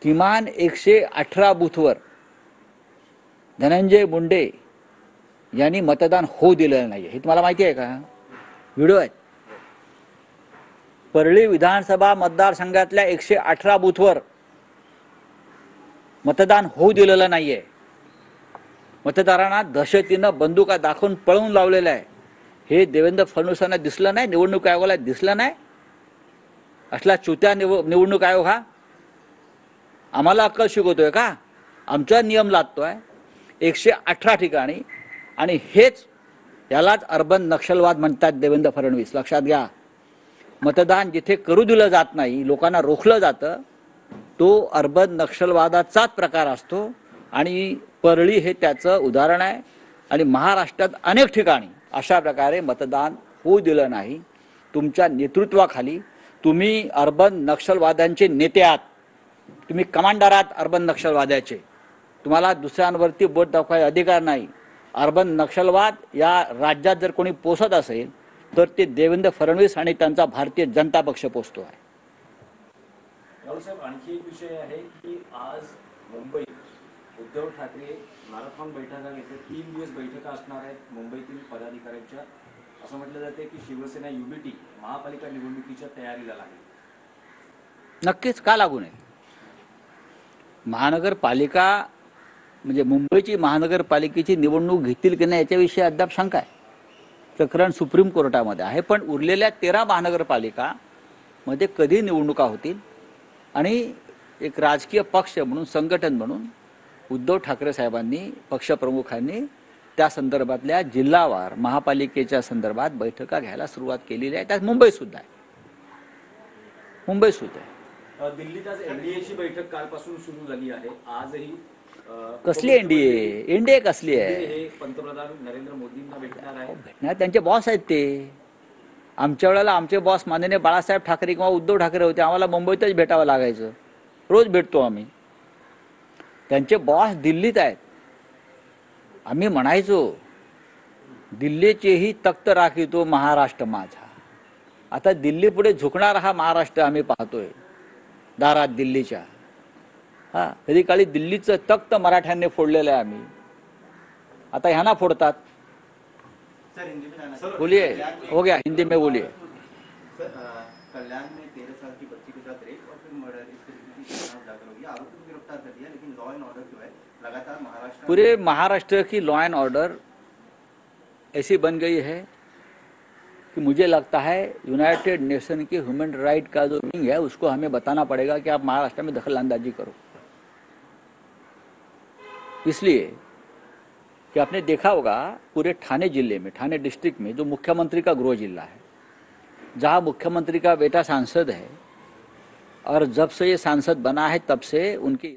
किमान 118 बूथवर धनंजय मुंडे यांनी मतदान होऊ दिलेलं नाही. हे तुम्हाला माहिती आहे का? व्हिडिओ आहे. परळी विधानसभा मतदारसंघातल्या 118 बूथवर मतदान होऊ दिलेलं नाहीये. मतदारांना दहशतीनं बंदुका दाखवून पळवून लावलेलं आहे. हे देवेंद्र फडणवीसांना दिसलं नाही, निवडणूक आयोगाला दिसलं नाही. असला चुत्या निवडणूक आयोग हा आम्हाला अक्कल शिकवतोय का? आमचा नियम लादतोय 118 ठिकाणी. आणि हेच यालाच अर्बन नक्षलवाद म्हणतात देवेंद्र फडणवीस. लक्षात घ्या, मतदान जिथे करू दिलं जात नाही, लोकांना रोखलं जातं, तो अर्बन नक्षलवादाचाच प्रकार असतो. आणि परळी हे त्याचं उदाहरण आहे. आणि महाराष्ट्रात अनेक ठिकाणी अशा प्रकारे मतदान होऊ दिलं नाही. तुमच्या नेतृत्वाखाली तुम्ही अर्बन नक्षलवाद्यांचे नेते आहात, तुम्ही कमांडर आहात अर्बन नक्षलवाद्याचे. तुम्हाला दुसऱ्यांवरती बोट दाखवायचा अधिकार नाही. अर्बन नक्षलवाद या राज्यात जर कोणी पोसत असेल तर ते देवेंद्र फडणवीस आणि त्यांचा भारतीय जनता पक्ष पोसतो आहे. राहुल साहेब, आणखी एक विषय आहे की आज मुंबईत उद्धव ठाकरे मॅरेथॉन बैठका घेतल्या. 3 दिवस बैठका असणार आहेत मुंबईतील पदाधिकाऱ्यांच्या. असं म्हटलं जाते की शिवसेना युबीटी महापालिका निवडणुकीच्या तयारीला लागली. नक्कीच का लागू नये? महानगरपालिका म्हणजे मुंबईची महानगरपालिकेची निवडणूक घेतील की नाही याच्याविषयी अद्याप शंका आहे. प्रकरण सुप्रीम कोर्टामध्ये आहे. पण उरलेल्या 13 महानगरपालिकामध्ये कधी निवडणुका होतील आणि एक राजकीय पक्ष म्हणून, संघटन म्हणून उद्धव ठाकरे साहेबांनी, पक्षप्रमुखांनी त्या संदर्भातल्या जिल्हावार महापालिकेच्या संदर्भात बैठका घ्यायला सुरुवात केलेली आहे. त्यात मुंबई सुद्धा आहे. दिल्लीत आज एनडीएची बैठक कालपासून सुरू झाली आहे. आजही कसली एनडीए? एनडीए कसली आहे? हे पंतप्रधान नरेंद्र मोदींना भेटणार आहे. भेटणार त्यांचे बॉस आहेत ते. आमच्या वेळेला आमचे बॉस माननीय बाळासाहेब ठाकरे किंवा उद्धव ठाकरे होते. आम्हाला मुंबईतच भेटावं लागायचं. रोज भेटतो आम्ही. त्यांचे बॉस दिल्लीत आहेत. आम्ही म्हणायचो दिल्लीचेही तख्त राखितो महाराष्ट्र माझा. आता दिल्ली पुढे झुकणार हा महाराष्ट्र आम्ही पाहतोय दारात दिल्लीच्या. कधी काळी दिल्लीचं तख्त मराठ्यांनी फोडलेलं आहे आम्ही. आता ह्यांना फोडतात. बोलिए, हो गया, हिंदी में बोलिए. कल्याण में 13 साल की बच्ची के साथ रेप और फिर मर्डर, इस तरीके की घटना उजागर हुई. आरोपी को गिरफ्तार कर दिया, लेकिन लॉ एंड ऑर्डर जो है लगातार महाराष्ट्र, पूरे महाराष्ट्र की लॉ एंड ऑर्डर ऐसी बन गई है कि मुझे लगता है यूनाइटेड नेशन की ह्यूमन राइट का जो विंग है उसको हमें बताना पड़ेगा कि आप महाराष्ट्र में दखल अंदाजी करो. इसलिए कि आपने देखा होगा पूरे ठाणे जिले में, ठाणे डिस्ट्रिक्ट में जो मुख्यमंत्री का गृह जिला है, जहाँ मुख्यमंत्री का बेटा सांसद है और जब से ये सांसद बना है तब से उनकी